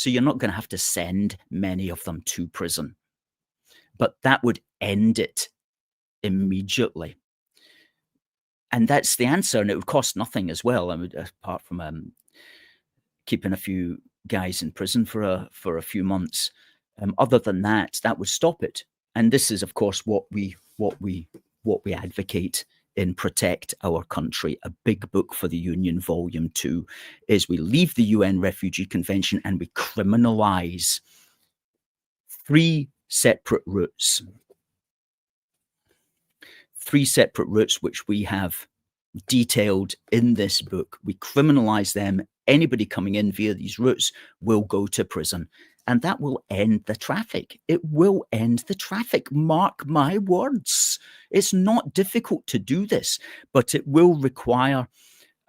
So you're not going to have to send many of them to prison. But that would end it immediately. And that's the answer, and it would cost nothing as well. I mean, apart from keeping a few guys in prison for a few months. Other than that, that would stop it. And this is, of course, what we advocate in Protect Our Country, a big book for the Union, Volume 2, is we leave the UN Refugee Convention and we criminalize 3 separate routes. 3 separate routes which we have detailed in this book. We criminalize them. Anybody coming in via these routes will go to prison. And that will end the traffic. It will end the traffic. Mark my words. It's not difficult to do this, but it will require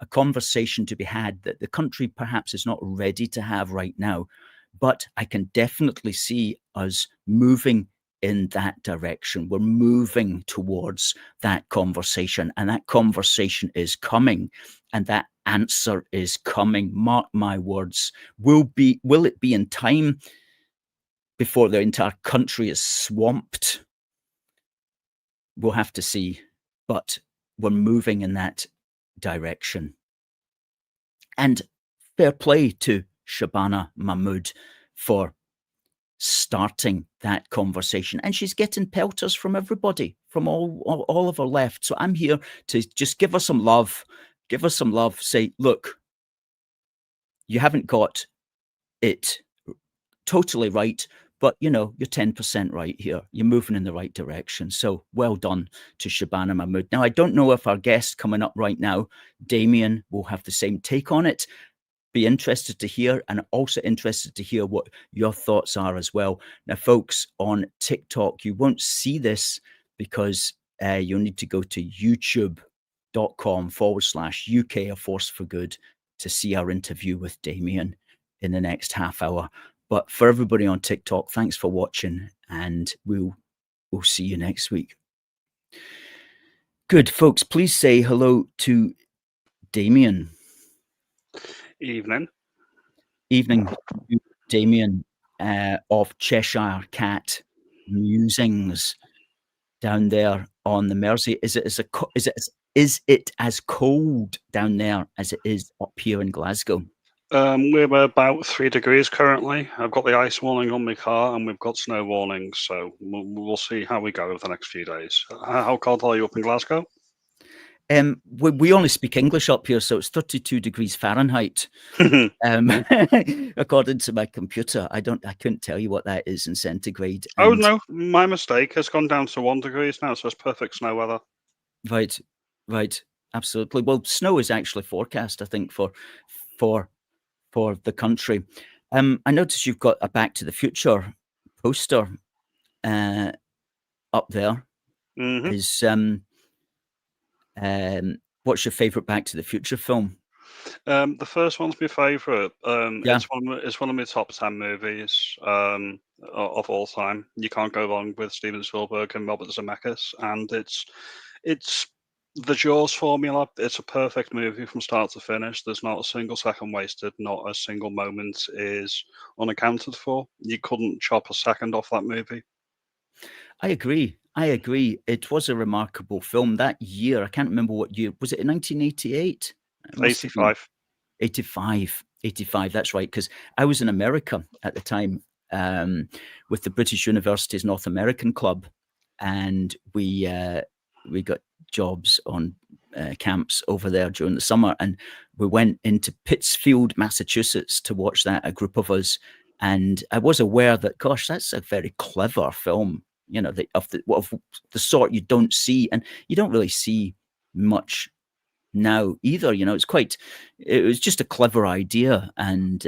a conversation to be had that the country perhaps is not ready to have right now. But I can definitely see us moving in that direction. We're moving towards that conversation, and that conversation is coming, and that answer is coming. Mark my words. Will it be in time before the entire country is swamped? We'll have to see, but we're moving in that direction. And fair play to Shabana Mahmood for starting that conversation, and she's getting pelters from everybody, from all of her left. So I'm here to just give her some love, say, look, you haven't got it totally right, but you're 10% right here. You're moving in the right direction. So well done to Shabana Mahmood. Now, I don't know if our guest coming up right now, Damien, will have the same take on it. Be interested to hear, and also interested to hear what your thoughts are as well. Now, folks, on TikTok, you won't see this because you'll need to go to youtube.com/UK A Force for Good to see our interview with Damien in the next half hour. But for everybody on TikTok, thanks for watching, and we'll see you next week. Good, folks, please say hello to Damien. Evening, Damien, of Cheshire Cat Musings down there on the Mersey. Is it as cold down there as it is up here in Glasgow? we're about 3 degrees currently. I've got the ice warning on my car, and we've got snow warnings, so we'll see how we go over the next few days. How cold are you up in Glasgow? We only speak English up here, so it's 32 degrees Fahrenheit. According to my computer, I couldn't tell you what that is in centigrade. Oh no, my mistake. It's gone down to 1 degree now, so it's perfect snow weather. Right, absolutely. Well, snow is actually forecast, I think, for the country. I noticed you've got a Back to the Future poster up there. Mm-hmm. What's your favorite Back to the Future film? The first one's my favorite. Yeah. It's one of my top 10 movies of all time. You can't go wrong with Steven Spielberg and Robert Zemeckis, and it's the Jaws formula. It's a perfect movie from start to finish. There's not a single second wasted. Not a single moment is unaccounted for. You couldn't chop a second off that movie. I agree. It was a remarkable film that year. I can't remember what year. Was it in 1988? 85. 85. That's right. Because I was in America at the time with the British University's North American Club, and we got jobs on camps over there during the summer, and we went into Pittsfield, Massachusetts, to watch that. A group of us, and I was aware that, gosh, that's a very clever film. Of the sort you don't see, and you don't really see much now either. It was just a clever idea, and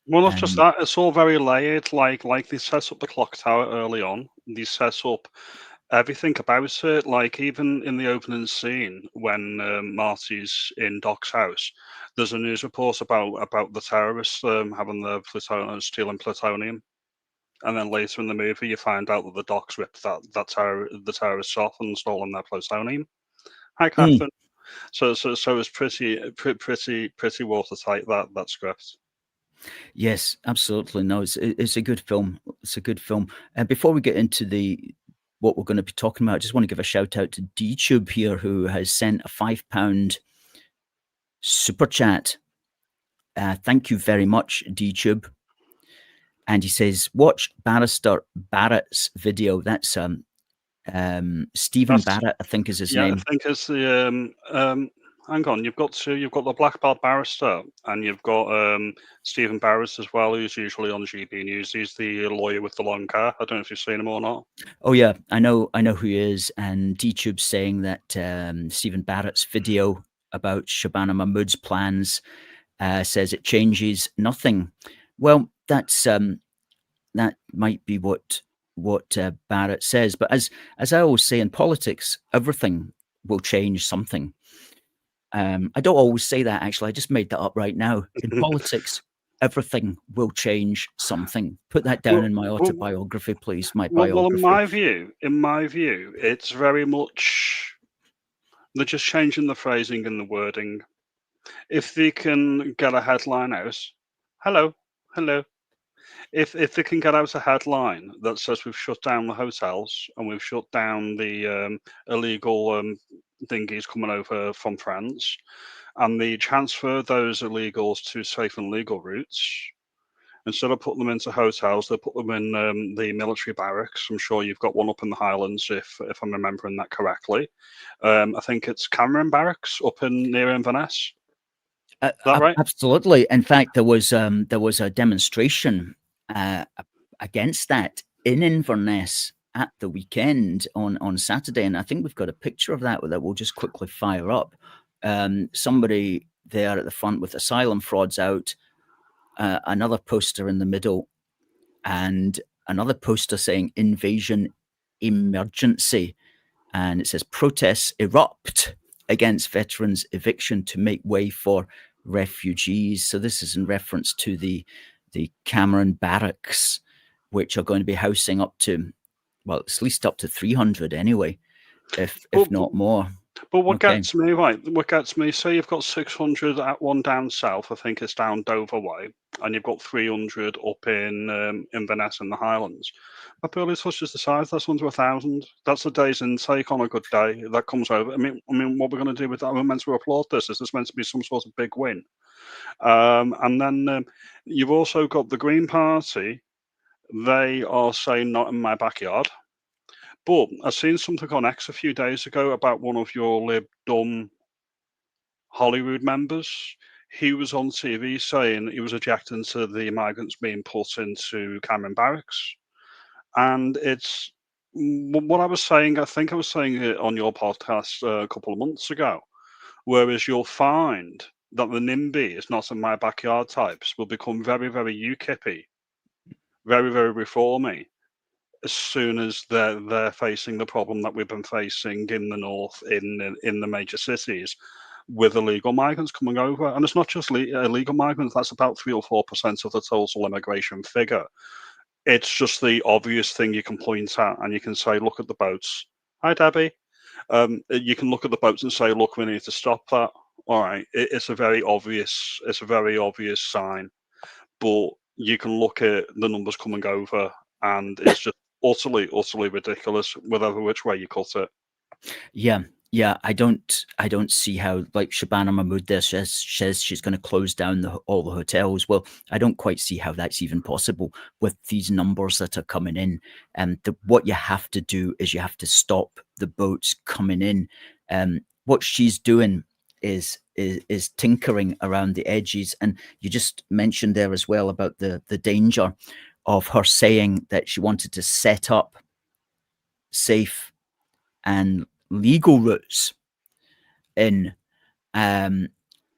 well, not just that, it's all very layered. Like they set up the clock tower early on. They set up everything about it. Like even in the opening scene when Marty's in Doc's house, there's a news report about the terrorists having the stealing plutonium. And then later in the movie, you find out that the Docs ripped the terrorists off and stolen their plutonium. Hi, Catherine. So it's pretty watertight, that script. Yes, absolutely. No, it's a good film. It's a good film. And before we get into what we're going to be talking about, I just want to give a shout out to DTube here, who has sent a £5 super chat. Thank you very much, DTube. And he says, watch Barrister Barrett's video. That's Stephen That's Barrett, I think is his Yeah, I name. think it's the hang on, you've got two. You've got the black belt barrister, and you've got Stephen Barris as well, who's usually on GB News. He's the lawyer with the long hair. I don't know if you've seen him or not. Oh yeah, I know who he is. And DTube's saying that Stephen Barrett's video about Shabana Mahmood's plans says it changes nothing. Well, that might be what Barrett says. But as I always say in politics, everything will change something. I don't always say that, actually. I just made that up right now. In politics, everything will change something. Put that down Well, in my well, autobiography, please. My well, biography. in my view, it's very much they're just changing the phrasing and the wording. If they can get a headline out, hello, hello. If they can get out a headline that says we've shut down the hotels and we've shut down the illegal dinghies coming over from France, and they transfer those illegals to safe and legal routes, instead of putting them into hotels, they put them in the military barracks. I'm sure you've got one up in the Highlands, if I'm remembering that correctly. I think it's Cameron Barracks up in near Inverness. Is that right? Absolutely. In fact, there was a demonstration against that in Inverness at the weekend on Saturday, and I think we've got a picture of that we'll just quickly fire up. Somebody there at the front with Asylum frauds out, another poster in the middle, and another poster saying invasion emergency, and it says protests erupt against veterans eviction to make way for refugees. So this is in reference to the Cameron barracks, which are going to be housing up to, well, at least up to 300 anyway, if not more. But what Okay. gets me, right, what gets me, say you've got 600 at one down south, I think it's down Dover way, and you've got 300 up in Inverness in the Highlands. That barely touches the size. That's under 1,000. That's a day's intake on a good day. That comes over. I meant what we're going to do with that? We're meant to applaud this. Is this meant to be some sort of big win? And then you've also got the Green Party. They are saying not in my backyard. But I seen something on X a few days ago about one of your Lib Dum Hollywood members. He was on TV saying he was objecting to the migrants being put into Cameron Barracks. And it's what I was saying, I think I was saying it on your podcast a couple of months ago. Whereas you'll find that the NIMBY is not in my backyard types will become very, very UKIP-y, very, very reformy, as soon as they're facing the problem that we've been facing in the north, in the major cities, with illegal migrants coming over. And it's not just illegal migrants, that's about 3 or 4% of the total immigration figure. It's just the obvious thing you can point at, and you can say, look at the boats. Hi, Debbie. You can look at the boats and say, look, we need to stop that. All right, it's a very obvious sign, but you can look at the numbers coming over, and it's just utterly ridiculous, whatever which way you cut it. Yeah, I don't see how, like Shabana Mahmood there says she's going to close down all the hotels. Well, I don't quite see how that's even possible with these numbers that are coming in. And what you have to do is you have to stop the boats coming in. What she's doing is tinkering around the edges. And you just mentioned there as well about the danger of her saying that she wanted to set up safe and legal routes in, and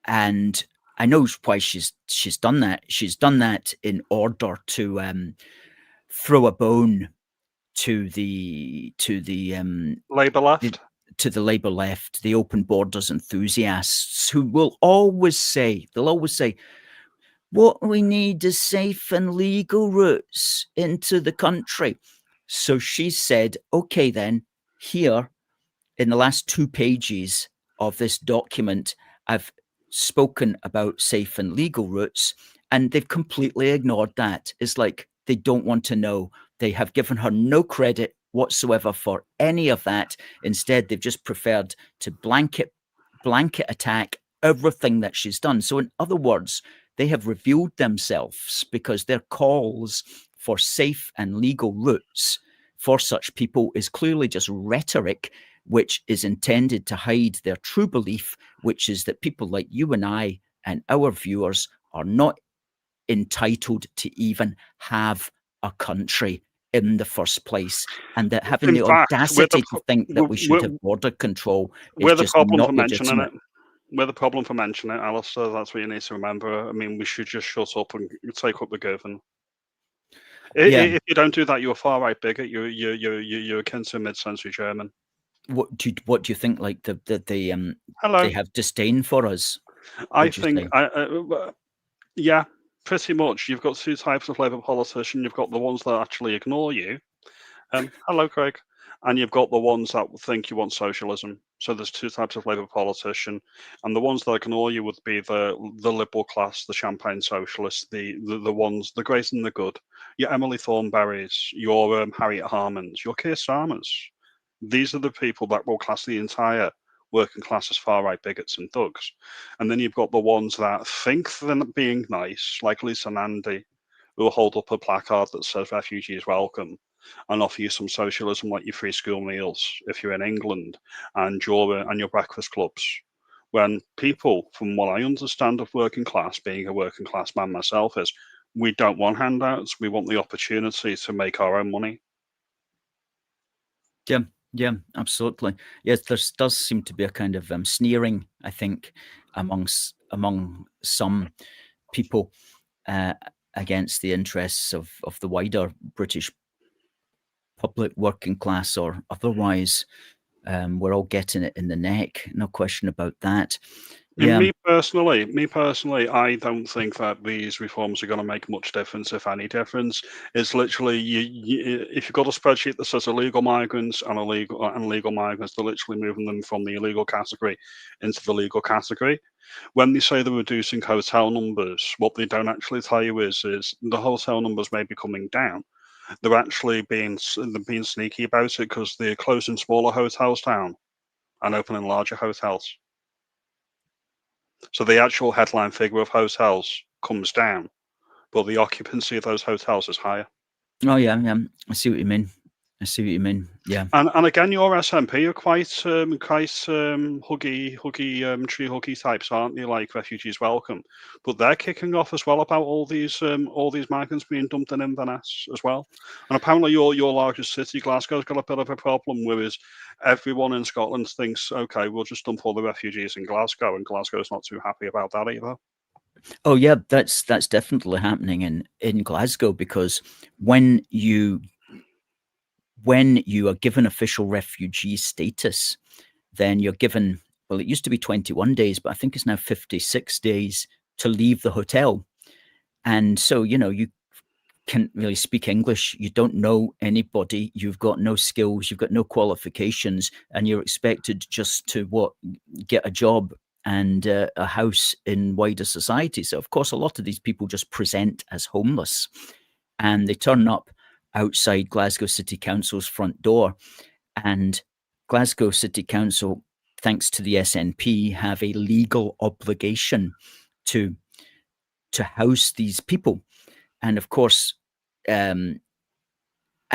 I know why she's done that. She's done that in order to throw a bone to the Labour left. to the Labour left, the open borders enthusiasts, who will always say, what we need is safe and legal routes into the country. So she said, okay, then here in the last 2 pages of this document, I've spoken about safe and legal routes, And they've completely ignored that. It's like they don't want to know. They have given her no credit whatsoever for any of that. Instead, they've just preferred to blanket attack everything that she's done. So in other words, they have revealed themselves because their calls for safe and legal routes for such people is clearly just rhetoric, which is intended to hide their true belief, which is that people like you and I and our viewers are not entitled to even have a country in the first place, and that having In the fact, audacity to think that we should have border control is we're the just problem for not mentioning legitimate. it. We're the problem for mentioning it, Alistair. That's what you need to remember. I mean, we should just shut up and take up the given. Yeah. If you don't do that, you're a far right bigot. You're akin to a mid-century German. What do you think? Like they Hello. have disdain for us? I Would you think, say? yeah, pretty much. You've got two types of Labour politician. You've got the ones that actually ignore you. Hello, Craig. And you've got the ones that think you want socialism. So there's two types of Labour politician, and the ones that ignore you would be the liberal class, the champagne socialists, the ones, the great and the good. Your Emily Thornberrys, your Harriet Harmans, your Keir Starmers. These are the people that will class the entire working class as far right bigots and thugs. And then you've got the ones that think they're being nice, like Lisa and Andy, who will hold up a placard that says refugees welcome and offer you some socialism like your free school meals if you're in England and your breakfast clubs. When people, from what I understand of working class, being a working class man myself, is we don't want handouts, we want the opportunity to make our own money. Yeah, yeah, absolutely. Yes, there does seem to be a kind of sneering, I think, among some people against the interests of the wider British public, working class or otherwise. We're all getting it in the neck, no question about that. And Yeah. me personally, I don't think that these reforms are going to make much difference, if any difference. It's literally if you've got a spreadsheet that says illegal migrants and legal migrants, they're literally moving them from the illegal category into the legal category. When they say they're reducing hotel numbers, what they don't actually tell you is the hotel numbers may be coming down. They're actually being sneaky about it because they're closing smaller hotels down and opening larger hotels. So the actual headline figure of hotels comes down, but the occupancy of those hotels is higher. Oh yeah, yeah. I see what you mean. Yeah. And again, your SNP are quite huggy, tree huggy types, aren't they? Like refugees welcome, but they're kicking off as well about all these migrants being dumped in Inverness as well. And apparently, your largest city, Glasgow's got a bit of a problem, whereas everyone in Scotland thinks, okay, we'll just dump all the refugees in Glasgow, and Glasgow's not too happy about that either. Oh yeah, that's definitely happening in Glasgow, because when you are given official refugee status, then you're given, well, it used to be 21 days, but I think it's now 56 days to leave the hotel. And so, you can't really speak English. You don't know anybody. You've got no skills. You've got no qualifications, and you're expected just to get a job and a house in wider society. So, of course, a lot of these people just present as homeless, and they turn up outside Glasgow City Council's front door, and Glasgow City Council, thanks to the SNP, have a legal obligation to house these people. And of course, and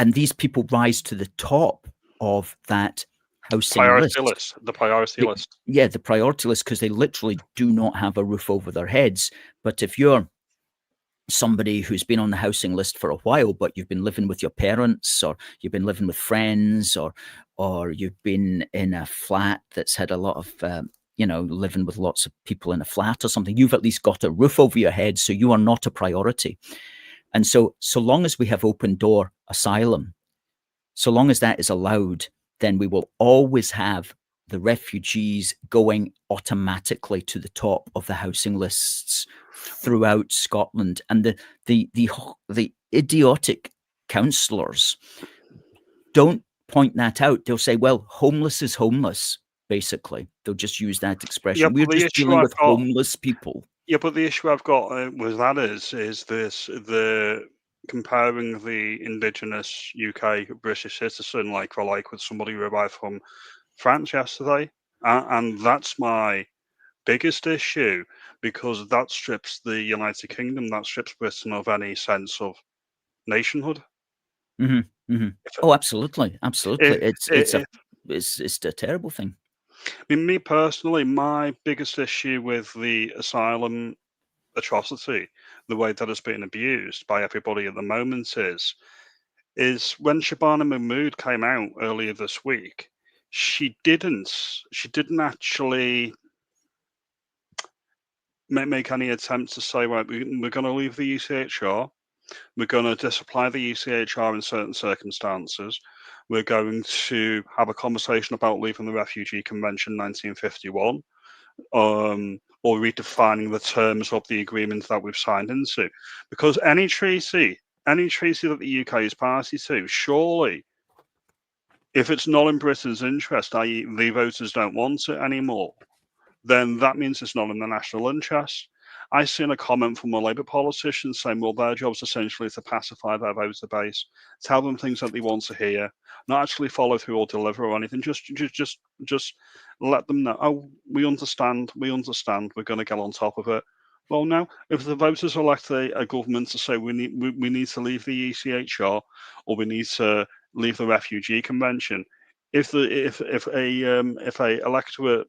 these people rise to the top of that housing list. The priority list. Yeah, the priority list, because they literally do not have a roof over their heads. But if you're somebody who's been on the housing list for a while, but you've been living with your parents, or you've been living with friends, or you've been in a flat that's had a lot of living with lots of people in a flat or something, you've at least got a roof over your head, so you are not a priority. And so long as we have open door asylum, so long as that is allowed, then we will always have the refugees going automatically to the top of the housing lists throughout Scotland. And the idiotic councillors don't point that out. They'll say, well, homeless is homeless, basically. They'll just use that expression. Yeah, We're just dealing with homeless people. Yeah, but the issue I've got with that is the comparing the indigenous UK British citizen like for like with somebody who arrived from France yesterday, and that's my biggest issue because that strips the United Kingdom, that strips Britain of any sense of nationhood. Mhm, mhm. If Oh, absolutely, absolutely. if, It's a if it's a terrible thing. I mean, me personally, my biggest issue with the asylum atrocity, the way that it's being abused by everybody at the moment is when Shabana Mahmood came out earlier this week, she didn't actually make any attempt to say, right, we're going to leave the UCHR, we're going to disapply the UCHR in certain circumstances, we're going to have a conversation about leaving the Refugee Convention 1951, or redefining the terms of the agreement that we've signed into. Because any treaty that the UK is party to, surely, if it's not in Britain's interest, i.e., the voters don't want it anymore, then that means it's not in the national interest. I seen a comment from a Labour politician saying, well, their job's essentially to pacify their voter base, tell them things that they want to hear, not actually follow through or deliver or anything. Just let them know. Oh, we understand. We're going to get on top of it. Well, no. If the voters elect a government to say we need to leave the ECHR or we need to leave the Refugee Convention, if a electorate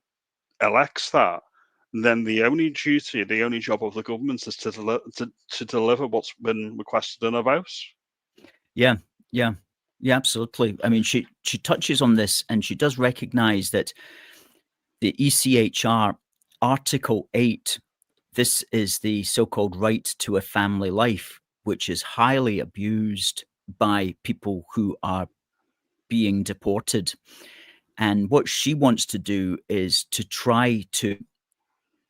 elects that, then the only duty, the only job of the government is to deliver what's been requested in a vote. Yeah, yeah, yeah, absolutely. I mean, she touches on this, and she does recognise that the ECHR Article 8, this is the so-called right to a family life, which is highly abused by people who are being deported. And what she wants to do is to try to,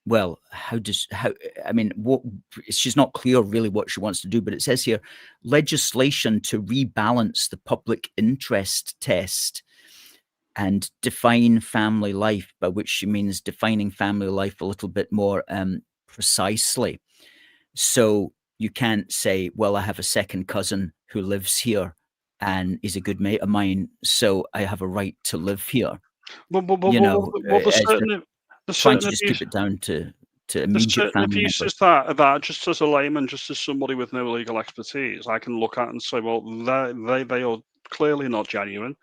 well, how I mean, what she's not clear really what she wants to do, but it says here legislation to rebalance the public interest test and define family life, by which she means defining family life a little bit more precisely. So you can't say, well, I have a second cousin who lives here and is a good mate of mine, so I have a right to live here. You know, Well, as there's trying to certain just abuse. keep it down to There's immediate certain family members. abuses that just as a layman, just as somebody with no legal expertise, I can look at and say, well, they are clearly not genuine.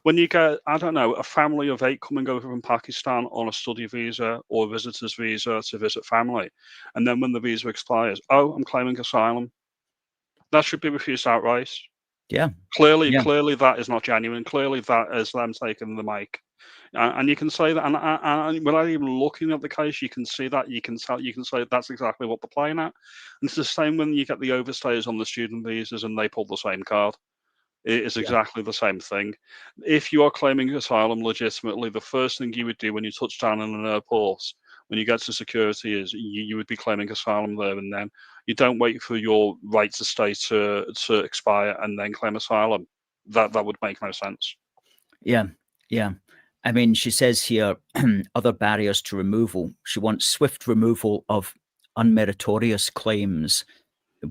When you get, I don't know, a family of 8 coming over from Pakistan on a study visa or a visitor's visa to visit family, and then when the visa expires, oh, I'm claiming asylum. That should be refused outright. Yeah, yeah, Clearly, that is not genuine. Clearly, that is them taking the mic, and you can say that. And without even looking at the case, you can see that. You can tell. You can say that's exactly what they're playing at. And it's the same when you get the overstayers on the student visas and they pull the same card. It is yeah, exactly the same thing. If you are claiming asylum legitimately, the first thing you would do when you touch down in an airport, when you get to security, is you would be claiming asylum there and then. You don't wait for your right to stay to expire and then claim asylum. That would make no sense. yeah, yeah. I mean, she says here other barriers to removal. She wants swift removal of unmeritorious claims,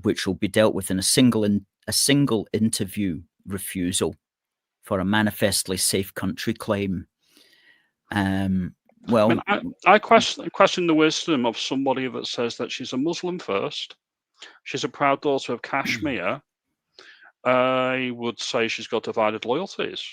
which will be dealt with in a single interview refusal for a manifestly safe country claim. Um, I mean, well, I question the wisdom of somebody that says that she's a Muslim first. She's a proud daughter of Kashmir. I would say she's got divided loyalties.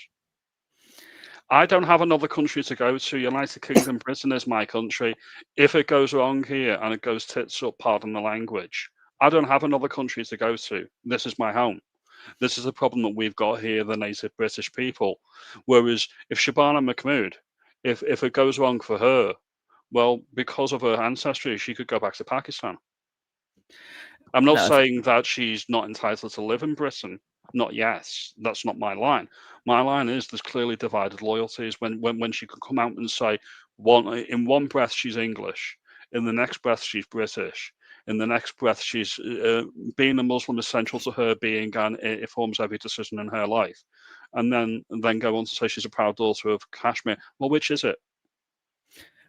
I don't have another country to go to. United Kingdom, Britain is my country. If it goes wrong here and it goes tits up, pardon the language, I don't have another country to go to. This is my home. This is the problem that we've got here, the native British people. Whereas if Shabana Mahmood, if it goes wrong for her, well, because of her ancestry, she could go back to Pakistan. I'm not that's saying that she's not entitled to live in Britain. Not yes, that's not my line. My line is there's clearly divided loyalties when she can come out and say in one breath she's English, in the next breath she's British, in the next breath she's being a Muslim is central to her being and it forms every decision in her life, and then go on to say she's a proud daughter of Kashmir. Well, which is it?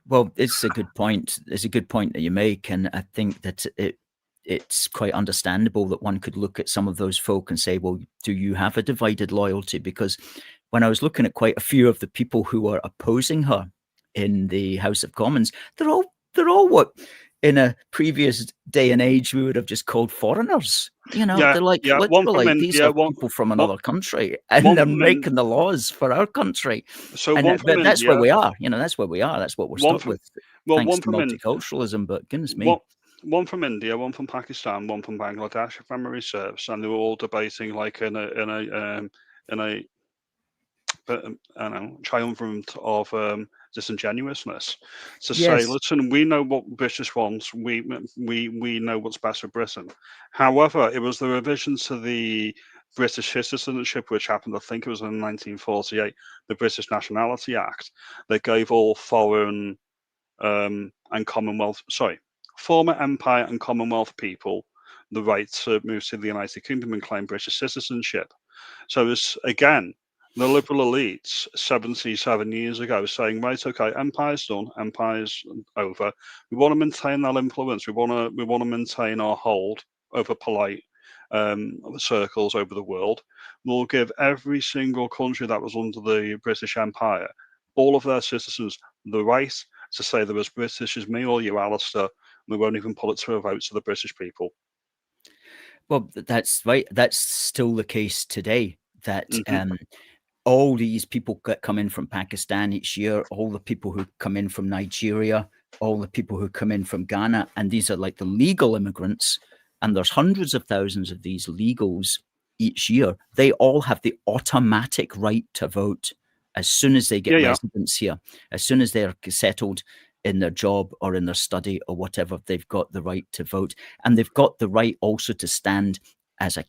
Well, it's a good point. It's a good point that you make, and I think that it's quite understandable that one could look at some of those folk and say, "Well, do you have a divided loyalty?" Because when I was looking at quite a few of the people who are opposing her in the House of Commons, they're all what in a previous day and age we would have just called foreigners. Yeah, They're like yeah. One from literally in these yeah are one people from one another country, and one they're from in making the laws for our country. so And one from but that's where India, we are. That's where we are. That's what we're one stuck from with, well thanks one to from in multiculturalism. But goodness one me, one from India, one from Pakistan, one from Bangladesh, if memory serves, and they were all debating like in a I don't know, triumvirate of disingenuousness to say, yes. listen, we know what British wants. We know what's best for Britain. However, it was the revision to the British citizenship, which happened, I think it was in 1948, the British Nationality Act, that gave all foreign and Commonwealth, sorry, former Empire and Commonwealth people the right to move to the United Kingdom and claim British citizenship. So it's again the liberal elites 77 years ago saying, right, okay, empire's done, empire's over. We want to maintain that influence. We want to maintain our hold over polite circles over the world. We'll give every single country that was under the British Empire, all of their citizens, the right to say they're as British as me or you, Alistair. We won't even put it to a vote to the British people. Well, that's right. That's still the case today. That Hmm. all these people that come in from Pakistan each year, all the people who come in from Nigeria, all the people who come in from Ghana, and these are like the legal immigrants, and there's hundreds of thousands of these legals each year. They all have the automatic right to vote as soon as they get Yeah, yeah. residence here, as soon as they're settled in their job or in their study or whatever, they've got the right to vote, and they've got the right also to stand as a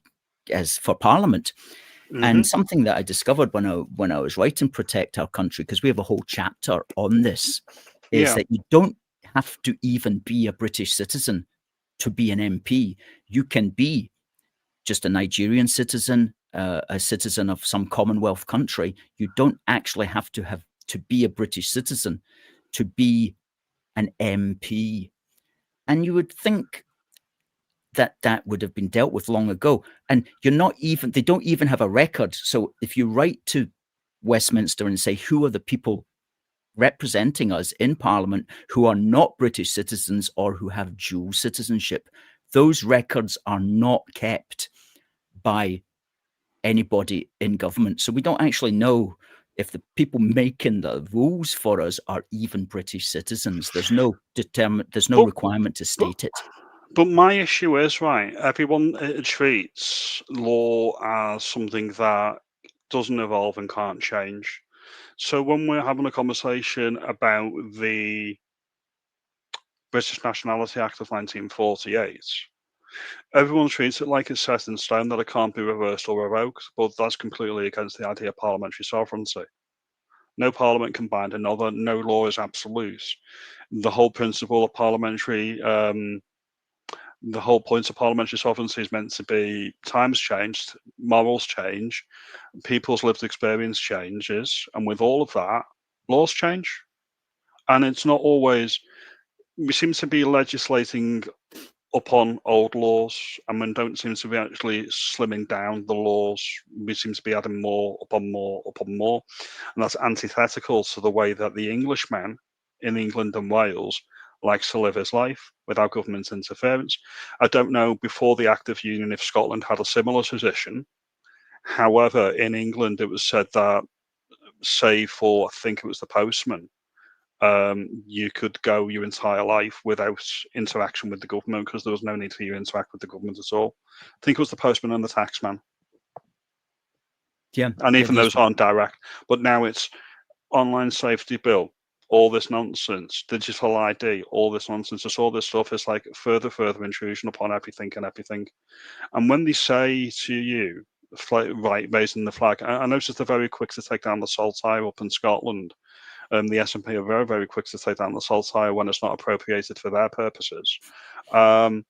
as for Parliament. Hmm. And something that I discovered when I was writing Protect Our Country, because we have a whole chapter on this, is Yeah. that you don't have to even be a British citizen to be an MP. You can be just a Nigerian citizen, a citizen of some Commonwealth country. You don't actually have to be a British citizen to be an MP. And you would think that that would have been dealt with long ago. And they don't even have a record. So if you write to Westminster and say, who are the people representing us in Parliament who are not British citizens or who have dual citizenship, those records are not kept by anybody in government. So we don't actually know if the people making the rules for us are even British citizens. There's no But, requirement to but state it. but my issue is, right, everyone treats law as something that doesn't evolve and can't change. So when we're having a conversation about the British Nationality Act of 1948, everyone treats it like it's set in stone, that it can't be reversed or revoked, but that's completely against the idea of parliamentary sovereignty. No parliament can bind another, no law is absolute. The whole principle of the whole point of parliamentary sovereignty is meant to be times changed, morals change, people's lived experience changes, and with all of that, laws change. And it's not always, we seem to be legislating upon old laws, and we don't seem to be actually slimming down the laws. We seem to be adding more upon more upon more, and that's antithetical to the way that the Englishman in England and Wales likes to live his life without government interference. I don't know before the Act of Union if Scotland had a similar position. However, in England, it was said that, say, for I think it was the postman, you could go your entire life without interaction with the government because there was no need for you to interact with the government at all. I think it was the postman and the taxman, Yeah, and yeah, even these those aren't direct. But now it's online safety bill, all this nonsense, digital ID, all this nonsense. Just all this stuff is like further intrusion upon everything and everything. And when they say to you, right, raising the flag, I noticed they're very quick to take down the saltire up in Scotland. The SNP are very quick to take down the saltire when it's not appropriated for their purposes. Um,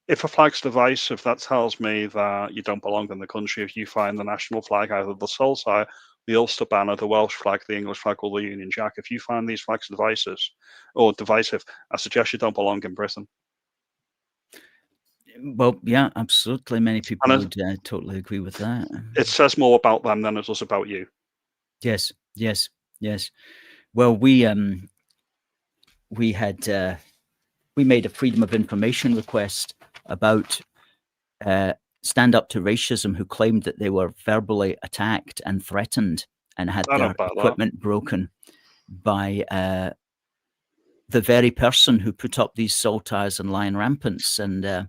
If a flag's divisive, that tells me that you don't belong in the country. If you find the national flag, either the Saltire, the Ulster banner, the Welsh flag, the English flag, or the Union Jack, if you find these flags divisive, I suggest you don't belong in Britain. Well, yeah, absolutely. Many people And would totally agree with that. it says more about them than it does about you. Yes, yes, yes. Well, we had we made a freedom of information request about Stand Up to Racism, who claimed that they were verbally attacked and threatened and had I know their about that. equipment broken by the very person who put up these saltires and lion rampants. And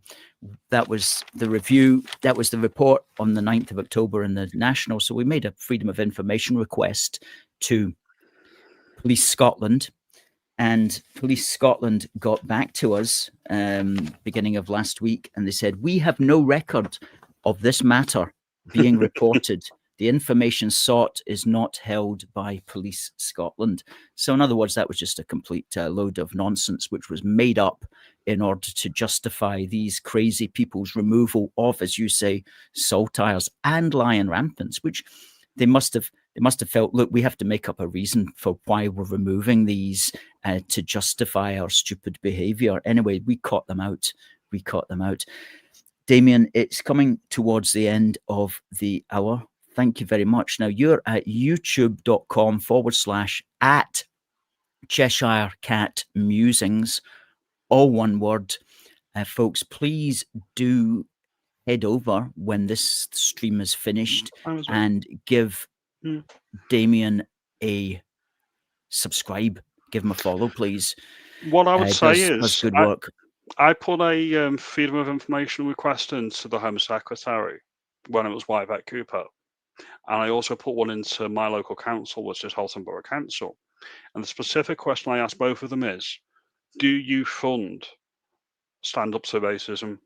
that was the review. That was the report on the 9th of October in the National. So we made a freedom of information request to Police Scotland. And Police Scotland got back to us beginning of last week, and they said, we have no record of this matter being reported. The information sought is not held by Police Scotland. So in other words, that was just a complete load of nonsense, which was made up in order to justify these crazy people's removal of, as you say, saltires and lion rampants, which they must have felt, look, we have to make up a reason for why we're removing these to justify our stupid behavior. Anyway, we caught them out. Damien, it's coming towards the end of the hour. Thank you very much. Now, you're at youtube.com/at Cheshire Cat Musings, all one word. Folks, please do head over when this stream is finished and give Damien a subscribe. Give him a follow, please. What I would say is, good work. I put a freedom of information request into the Home Secretary when it was Wyvett Cooper. And I also put one into my local council, which is Halton Borough Council. And the specific question I asked both of them is, do you fund Stand Up to Racism?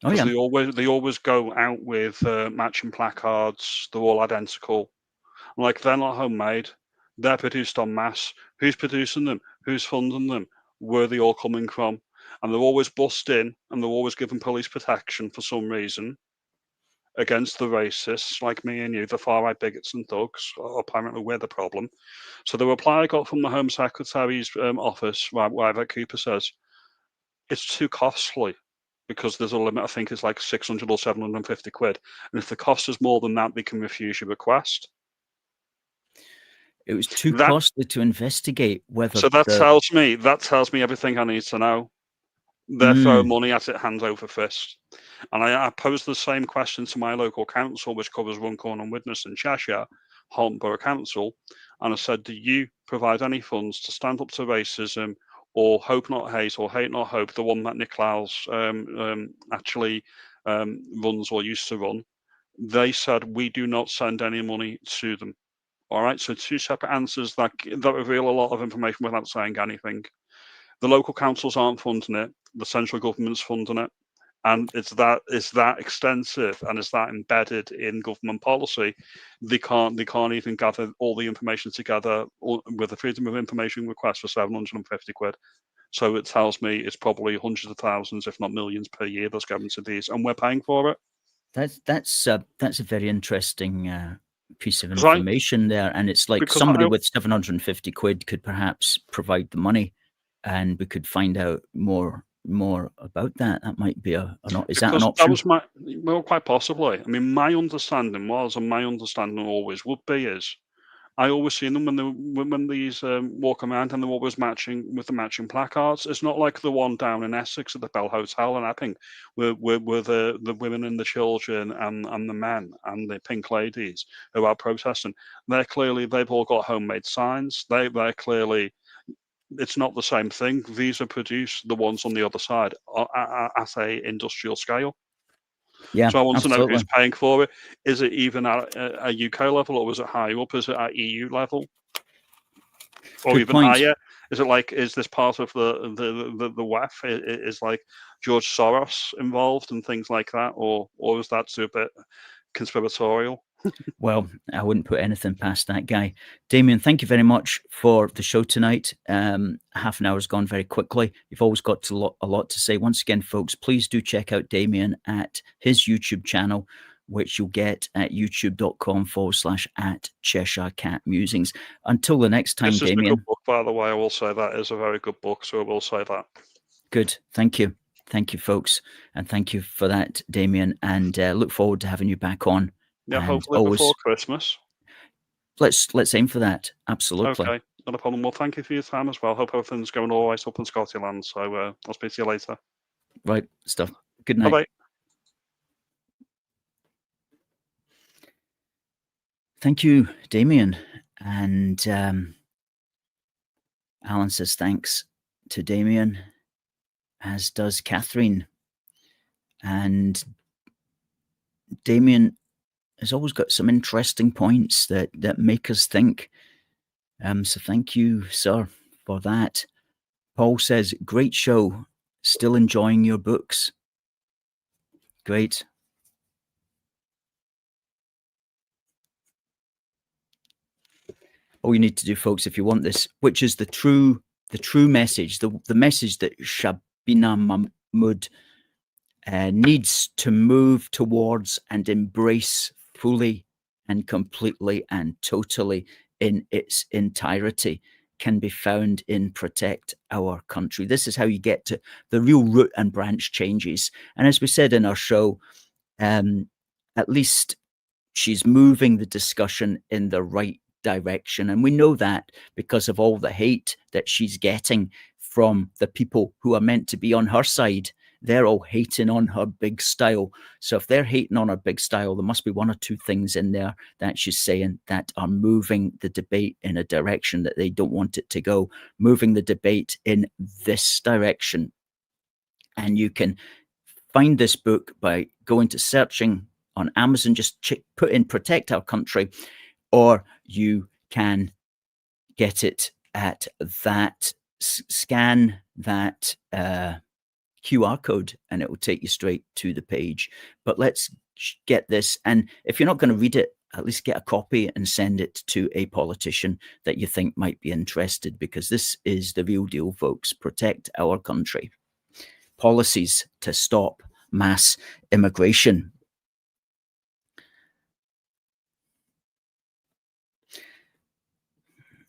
Because they always go out with matching placards. They're all identical. Like, they're not homemade. They're produced en masse. Who's producing them? Who's funding them? Where are they all coming from? And they're always bussed in, and they're always given police protection for some reason against the racists like me and you, the far-right bigots and thugs. Apparently, we're the problem. So the reply I got from the Home Secretary's office, where Cooper says, it's too costly because there's a limit. I think it's like 600 or 750 quid. And if the cost is more than that, they can refuse your request. It was too costly to investigate whether. So that tells me everything I need to know. They're throwing money at it hand over fist. And I posed the same question to my local council, which covers Runcorn and Widnes in Cheshire, Halton Borough Council. And I said, do you provide any funds to Stand Up to Racism or Hope Not Hate or Hate Not Hope, the one that Nick Lyles actually runs or used to run? They said, we do not send any money to them. All right, so two separate answers that reveal a lot of information without saying anything. The local councils aren't funding it. The central government's funding it. And it's that extensive and it's that embedded in government policy. They can't even gather all the information together with a freedom of information request for 750 quid. So it tells me it's probably hundreds of thousands, if not millions per year that's going to these, and we're paying for it. That's a very interesting piece of information there. And it's like somebody with 750 quid could perhaps provide the money and we could find out more about that. That might be that an option? That was well, quite possibly. I mean, my understanding was, and my understanding always would be, is I always see them when these walk around, and they're always matching with the matching placards. It's not like the one down in Essex at the Bell Hotel in Epping, where the women and the children and the men and the pink ladies who are protesting. They've all got homemade signs. They're clearly. It's not the same thing. These are produced, the ones on the other side, at a industrial scale. Yeah, so I want to know who's paying for it. Is it even at a UK level, or is it high up? Is it at EU level, or Good even point. higher? Is this part of the WEF? Is like George Soros involved and things like that, or is that too a bit conspiratorial? Well, I wouldn't put anything past that guy. Damien, thank you very much for the show tonight. Half an hour's gone very quickly. You've always got a lot to say. Once again, folks, please do check out Damien at his YouTube channel, which you'll get at youtube.com/at Cheshire Cat Musings. Until the next time, This is a Damien. good book, by the way. I will say that is a very good book, so I will say that. Good. Thank you. Thank you, folks. And thank you for that, Damien. And look forward to having you back on. Yeah, and hopefully before Christmas. Let's aim for that. Absolutely. Okay, not a problem. Well, thank you for your time as well. Hope everything's going all right up in Scotland. So I'll speak to you later. Right stuff. Good night. Bye-bye. Thank you, Damien. And Alan says thanks to Damien, as does Catherine. And Damien has always got some interesting points that make us think. So thank you, sir, for that. Paul says, great show. Still enjoying your books. Great. All you need to do, folks, if you want this, which is the true message, the message that Shabana Mahmood needs to move towards and embrace fully and completely and totally in its entirety, can be found in Protect Our Country. This is how you get to the real root and branch changes. And as we said in our show, at least she's moving the discussion in the right direction. And we know that because of all the hate that she's getting from the people who are meant to be on her side. They're all hating on her big style. So if they're hating on her big style, there must be one or two things in there that she's saying that are moving the debate in a direction that they don't want it to go, moving the debate in this direction. And you can find this book by going to searching on Amazon, just put in Protect Our Country, or you can get it at that, scan that QR code and it will take you straight to the page. But let's get this. And if you're not going to read it, at least get a copy and send it to a politician that you think might be interested, because this is the real deal, folks. Protect Our Country. Policies to stop mass immigration.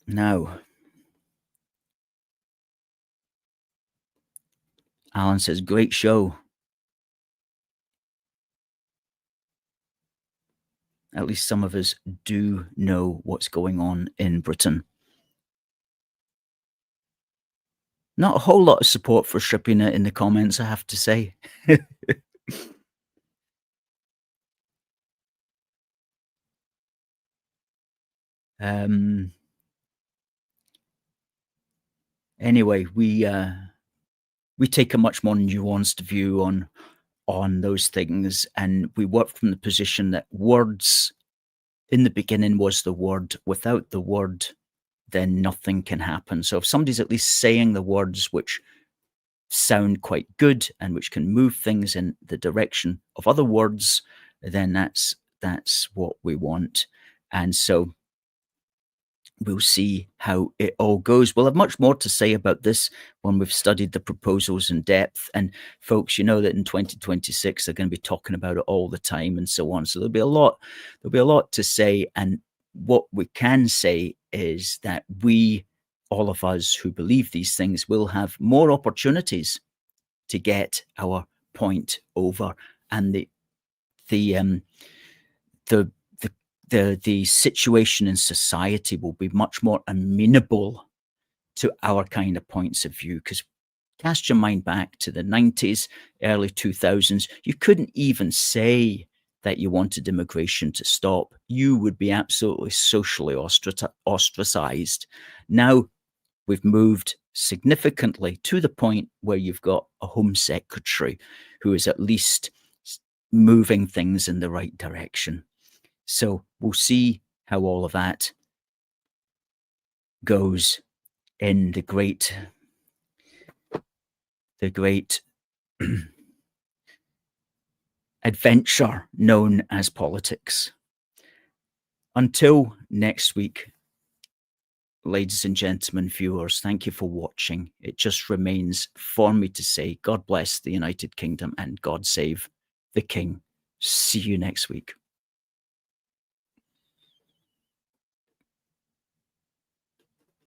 Now, Alan says, great show. At least some of us do know what's going on in Britain. Not a whole lot of support for Shabana in the comments, I have to say. Anyway, we take a much more nuanced view on those things, and we work from the position that words in the beginning was the word. Without the word, then nothing can happen. So if somebody's at least saying the words which sound quite good and which can move things in the direction of other words, then that's what we want. And so we'll see how it all goes. We'll have much more to say about this when we've studied the proposals in depth. And folks, you know that in 2026 they're going to be talking about it all the time and so on. So there'll be a lot to say. And what we can say is that we, all of us who believe these things, will have more opportunities to get our point over, and the situation in society will be much more amenable to our kind of points of view. Because cast your mind back to the 90s, early 2000s, you couldn't even say that you wanted immigration to stop. You would be absolutely socially ostracized. Now we've moved significantly to the point where you've got a Home Secretary who is at least moving things in the right direction. So we'll see how all of that goes in the great adventure known as politics. Until next week, ladies and gentlemen, viewers, thank you for watching. It just remains for me to say, God bless the United Kingdom and God save the King. See you next week.